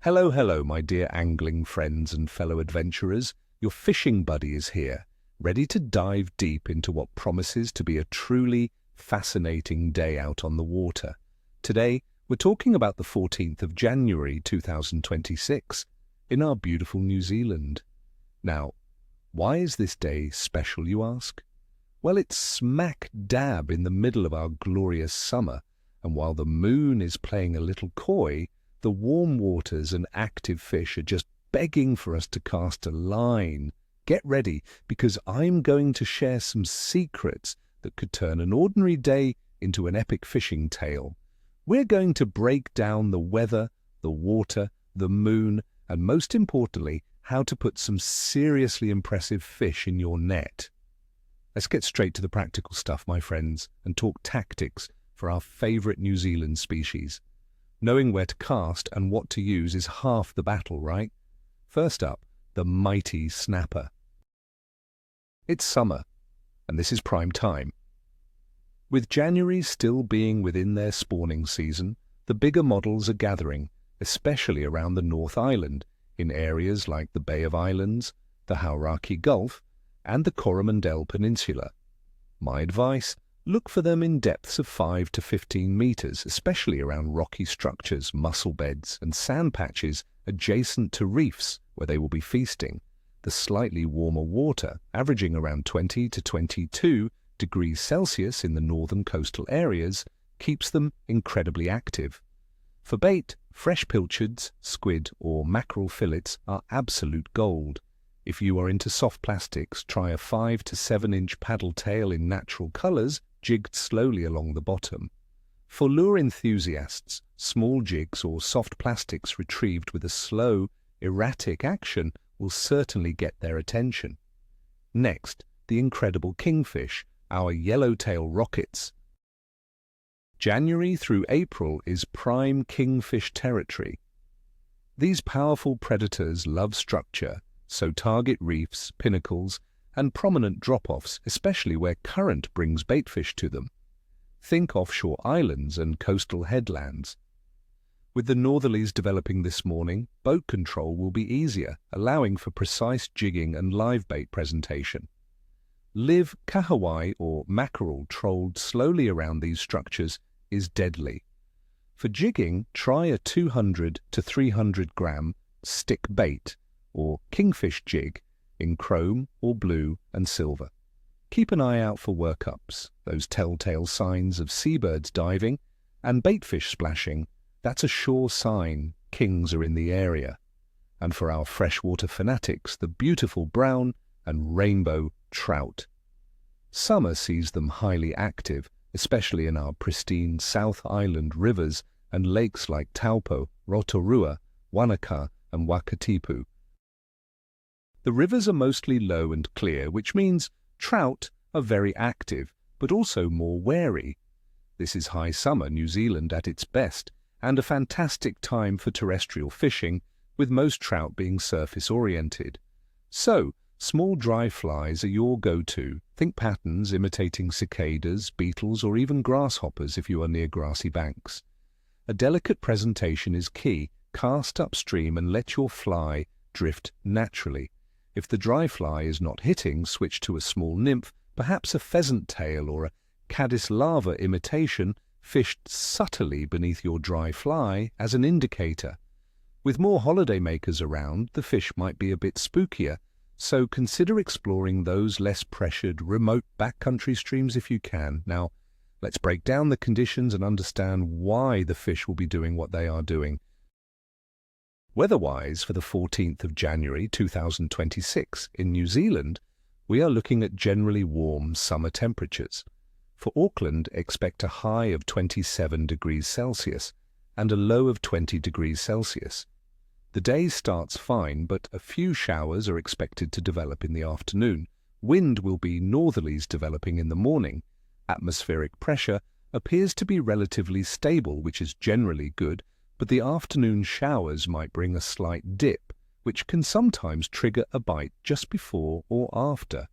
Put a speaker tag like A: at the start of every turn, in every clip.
A: Hello, hello, my dear angling friends and fellow adventurers. Your fishing buddy is here, ready to dive deep into what promises to be a truly fascinating day out on the water. Today, we're talking about the 14th of January 2026 in our beautiful New Zealand. Now, why is this day special, you ask? Well, it's smack dab in the middle of our glorious summer, and while the moon is playing a little coy, the warm waters and active fish are just begging for us to cast a line. Get ready, because I'm going to share some secrets that could turn an ordinary day into an epic fishing tale. We're going to break down the weather, the water, the moon, and most importantly, how to put some seriously impressive fish in your net. Let's get straight to the practical stuff, my friends, and talk tactics for our favourite New Zealand species. Knowing where to cast and what to use is half the battle, right? First up, the mighty snapper. It's summer, and this is prime time. With January still being within their spawning season, the bigger models are gathering, especially around the North Island, in areas like the Bay of Islands, the Hauraki Gulf, and the Coromandel Peninsula. My advice: look for them in depths of 5 to 15 meters, especially around rocky structures, mussel beds, and sand patches adjacent to reefs where they will be feasting. The slightly warmer water, averaging around 20 to 22 degrees Celsius in the northern coastal areas, keeps them incredibly active. For bait, fresh pilchards, squid, or mackerel fillets are absolute gold. If you are into soft plastics, try a 5 to 7 inch paddle tail in natural colors, jigged slowly along the bottom. For lure enthusiasts, small jigs or soft plastics retrieved with a slow, erratic action will certainly get their attention. Next, the incredible Kingfish, our yellowtail rockets. January through April is prime kingfish territory. These powerful predators love structure, so target reefs, pinnacles, and prominent drop-offs, especially where current brings baitfish to them. Think offshore islands and coastal headlands. With the northerlies developing this morning, boat control will be easier, allowing for precise jigging and live bait presentation. Live kahawai or mackerel trolled slowly around these structures is deadly. For jigging, try a 200 to 300 gram stick bait or kingfish jig in chrome or blue and silver. Keep an eye out for workups, those telltale signs of seabirds diving, and baitfish splashing. That's a sure sign kings are in the area. And for our freshwater fanatics, the beautiful brown and rainbow trout. Summer sees them highly active, especially in our pristine South Island rivers and lakes like Taupo, Rotorua, Wanaka, and Wakatipu. The rivers are mostly low and clear, which means trout are very active, but also more wary. This is high summer New Zealand at its best, and a fantastic time for terrestrial fishing, with most trout being surface-oriented. So, small dry flies are your go-to. Think patterns imitating cicadas, beetles, or even grasshoppers if you are near grassy banks. A delicate presentation is key. Cast upstream and let your fly drift naturally. If the dry fly is not hitting, switch to a small nymph, perhaps a pheasant tail or a caddis lava imitation, fished subtly beneath your dry fly as an indicator. With more holidaymakers around, the fish might be a bit spookier, so consider exploring those less pressured, remote backcountry streams if you can. Now, let's break down the conditions and understand why the fish will be doing what they are doing. Weather-wise, for the 14th of January 2026 in New Zealand, we are looking at generally warm summer temperatures. For Auckland, expect a high of 27 degrees Celsius and a low of 20 degrees Celsius. The day starts fine, but a few showers are expected to develop in the afternoon. Wind will be northerlies developing in the morning. Atmospheric pressure appears to be relatively stable, which is generally good, but the afternoon showers might bring a slight dip, which can sometimes trigger a bite just before or after.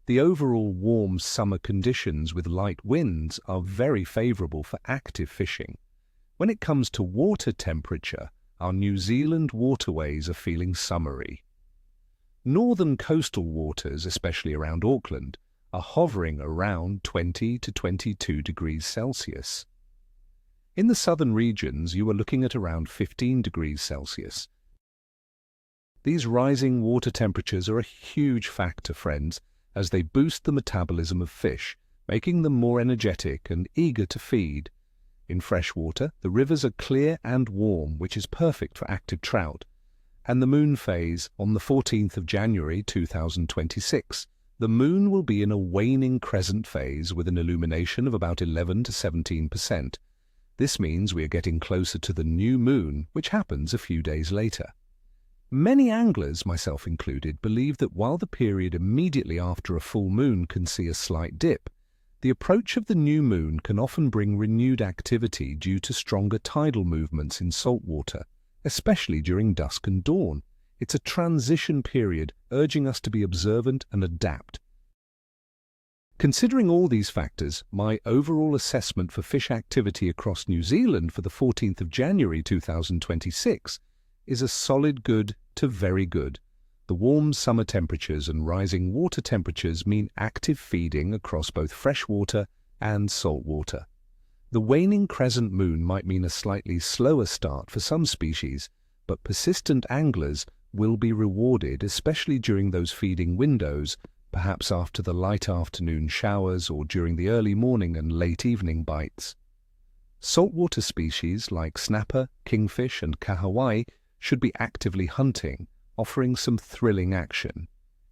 A: The overall warm summer conditions with light winds are very favorable for active fishing. When it comes to water temperature, our New Zealand waterways are feeling summery. Northern coastal waters, especially around Auckland, are hovering around 20 to 22 degrees Celsius. In the southern regions, you are looking at around 15 degrees Celsius. These rising water temperatures are a huge factor, friends, as they boost the metabolism of fish, making them more energetic and eager to feed. In freshwater, the rivers are clear and warm, which is perfect for active trout. And the moon phase on the 14th of January 2026. The moon will be in a waning crescent phase with an illumination of about 11 to 17%. This means we are getting closer to the new moon, which happens a few days later. Many anglers, myself included, believe that while the period immediately after a full moon can see a slight dip, the approach of the new moon can often bring renewed activity due to stronger tidal movements in saltwater, especially during dusk and dawn. It's a transition period, urging us to be observant and adapt. Considering all these factors, my overall assessment for fish activity across New Zealand for the 14th of January 2026 is a solid good to very good. The warm summer temperatures and rising water temperatures mean active feeding across both freshwater and saltwater. The waning crescent moon might mean a slightly slower start for some species, but persistent anglers will be rewarded, especially during those feeding windows, perhaps after the light afternoon showers or during the early morning and late evening bites. Saltwater species like snapper, kingfish and kahawai should be actively hunting, offering some thrilling action.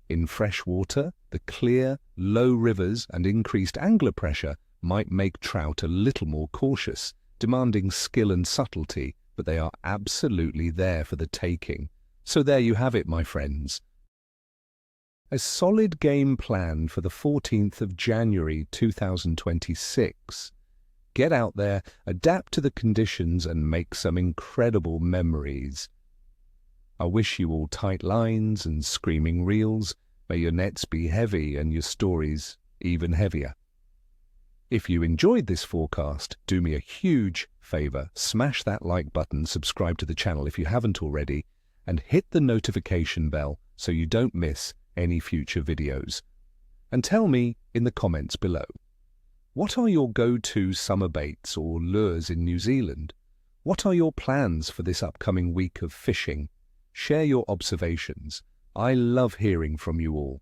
A: In freshwater, the clear, low rivers and increased angler pressure might make trout a little more cautious, demanding skill and subtlety, but they are absolutely there for the taking. So there you have it, my friends. A solid game plan for the 14th of January 2026. Get out there, adapt to the conditions and make some incredible memories. I wish you all tight lines and screaming reels. May your nets be heavy and your stories even heavier. If you enjoyed this forecast, do me a huge favor, smash that like button, subscribe to the channel if you haven't already, and hit the notification bell so you don't miss any future videos. And tell me in the comments below, what are your go-to summer baits or lures in New Zealand? What are your plans for this upcoming week of fishing? Share your observations. I love hearing from you all.